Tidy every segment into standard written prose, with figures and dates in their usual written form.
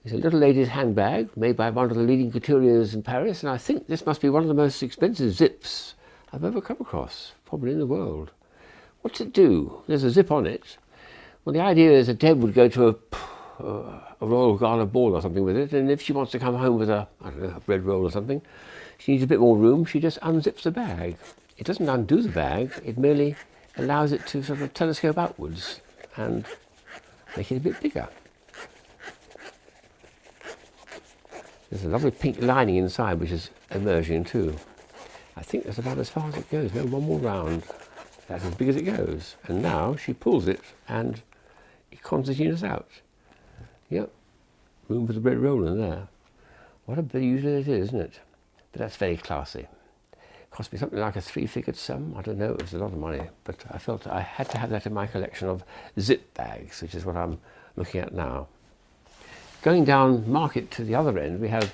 It's a little lady's handbag made by one of the leading couturiers in Paris, and I think this must be one of the most expensive zips I've ever come across, probably in the world. What's it do? There's a zip on it. Well, the idea is that Deb would go to a Royal Gala ball or something with it, and if she wants to come home with a, I don't know, a bread roll or something, she needs a bit more room, she just unzips the bag. It doesn't undo the bag, it merely allows it to sort of telescope outwards and make it a bit bigger. There's a lovely pink lining inside which is emerging too. I think that's about as far as it goes. No, one more round. That's as big as it goes. And now she pulls it and it concertinas out. Yep, room for the bread roll in there. What a bit usually it is, isn't it? But that's very classy. Cost me something like a three-figured sum. I don't know, it was a lot of money, but I felt I had to have that in my collection of zip bags, which is what I'm looking at now. Going down market to the other end, we have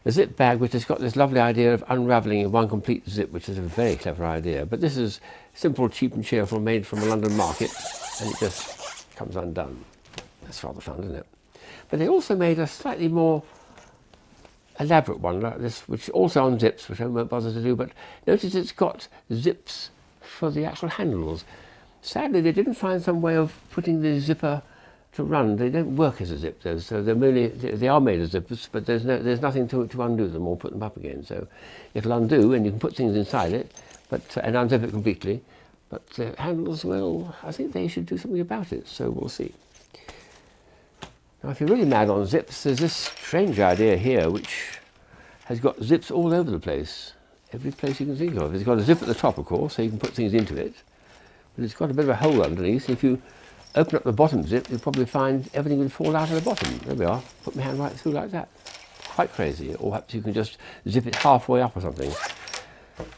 a zip bag which has got this lovely idea of unravelling in one complete zip, which is a very clever idea. But this is simple, cheap and cheerful, made from a London market, and it just comes undone. That's rather fun, isn't it? But they also made a slightly more elaborate one like this, which also unzips, which I won't bother to do, but notice it's got zips for the actual handles. Sadly, they didn't find some way of putting the zipper to run. They don't work as a zip, those, so they are made as zippers, but there's nothing to undo them or put them up again. So it'll undo, and you can put things inside it, but and unzip it completely. But the handles, well, I think they should do something about it. So we'll see. Now, if you're really mad on zips, there's this strange idea here, which has got zips all over the place. Every place you can think of. It's got a zip at the top, of course, so you can put things into it. But it's got a bit of a hole underneath. If you open up the bottom zip, you'll probably find everything would fall out of the bottom. There we are. Put my hand right through like that. Quite crazy. Or perhaps you can just zip it halfway up or something.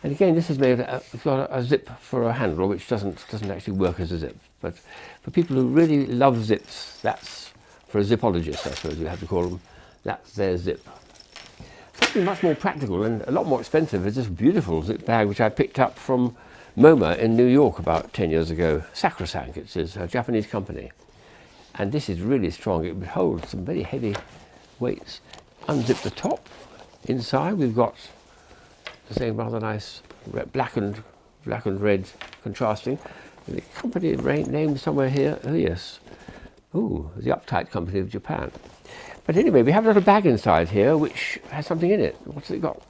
And again, this is made. It's got a zip for a handle, which doesn't actually work as a zip. But for people who really love zips, that's for a zipologist, I suppose you have to call them. That's their zip. Something much more practical and a lot more expensive is this beautiful zip bag which I picked up from MoMA in New York about 10 years ago. Sacrosanct, it is a Japanese company. And this is really strong. It would hold some very heavy weights. Unzip the top. Inside we've got the same rather nice black and red contrasting. And the company name somewhere here, oh yes. Ooh, the Uptight Company of Japan. But anyway, we have a little bag inside here which has something in it. What's it got?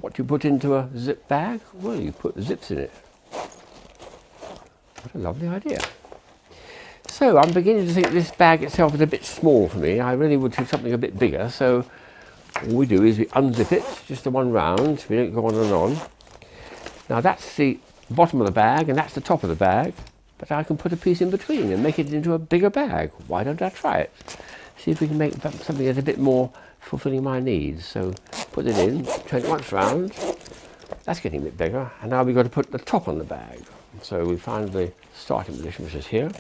What do you put into a zip bag? Well, you put zips in it. What a lovely idea. So I'm beginning to think this bag itself is a bit small for me. I really would do something a bit bigger. So all we do is we unzip it, just the one round. We don't go on and on. Now that's the bottom of the bag and that's the top of the bag. But I can put a piece in between and make it into a bigger bag. Why don't I try it? See if we can make something that's a bit more fulfilling my needs. So put it in, turn it once round. That's getting a bit bigger. And now we've got to put the top on the bag. So we find the starting position, which is here.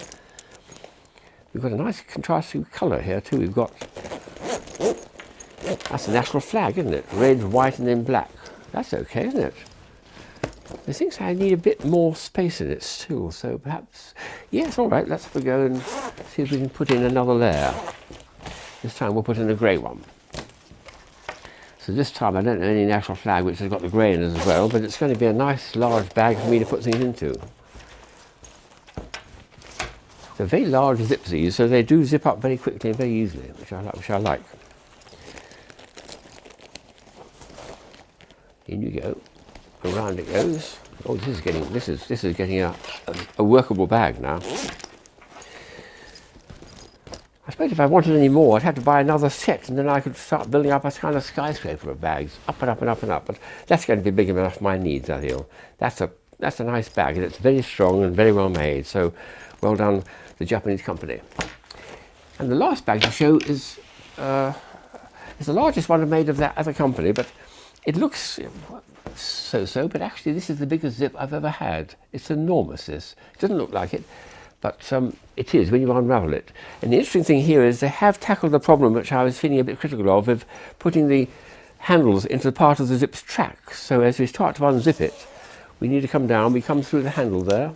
We've got a nice contrasting colour here too. We've got, that's the national flag, isn't it? Red, white and then black. That's okay, isn't it? I think I need a bit more space in it still, so perhaps, yes, all right, let's have a go and see if we can put in another layer. This time we'll put in a grey one. So this time I don't know any national flag which has got the grey in it as well, but it's going to be a nice large bag for me to put things into. They're very large zips these, so they do zip up very quickly and very easily, which I like. In you go. Around it goes. Oh, this is getting a workable bag now. I suppose if I wanted any more, I'd have to buy another set, and then I could start building up a kind of skyscraper of bags, up and up and up and up. But that's going to be big enough for my needs, I feel. That's a nice bag, and it's very strong and very well made. So, well done, the Japanese company. And the last bag to show is the largest one I've made of that other company, but it looks so-so, but actually this is the biggest zip I've ever had. It's enormous, this. It doesn't look like it, but it is when you unravel it. And the interesting thing here is they have tackled the problem which I was feeling a bit critical of putting the handles into the part of the zip's track. So as we start to unzip it, we need to come down, we come through the handle there,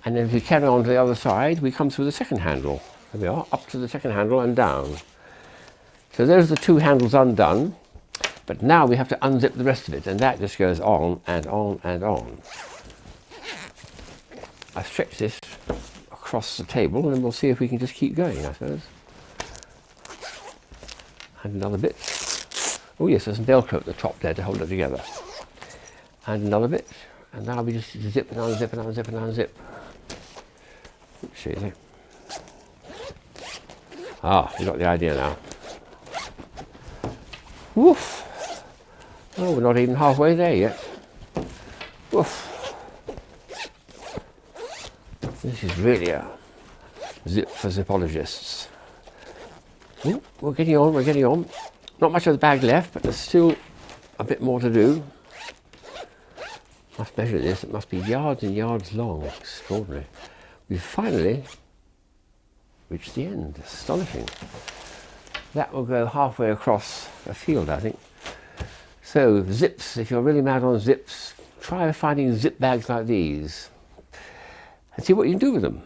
and then if we carry on to the other side, we come through the second handle. There we are, up to the second handle and down. So those are the two handles undone, but now we have to unzip the rest of it, and that just goes on and on and on. I stretch this across the table and we'll see if we can just keep going, I suppose. And another bit. Oh yes, there's some Velcro at the top there to hold it together. And another bit. And now we just zip and unzip and unzip and unzip. Let's see there. Ah, you got the idea now. Woof! Oh, we're not even halfway there yet. Woof! This is really a zip for zipologists. Ooh, we're getting on, we're getting on. Not much of the bag left, but there's still a bit more to do. Must measure this, it must be yards and yards long. Extraordinary. We've finally reached the end. Astonishing. That will go halfway across a field, I think. So, zips, if you're really mad on zips, try finding zip bags like these and see what you can do with them.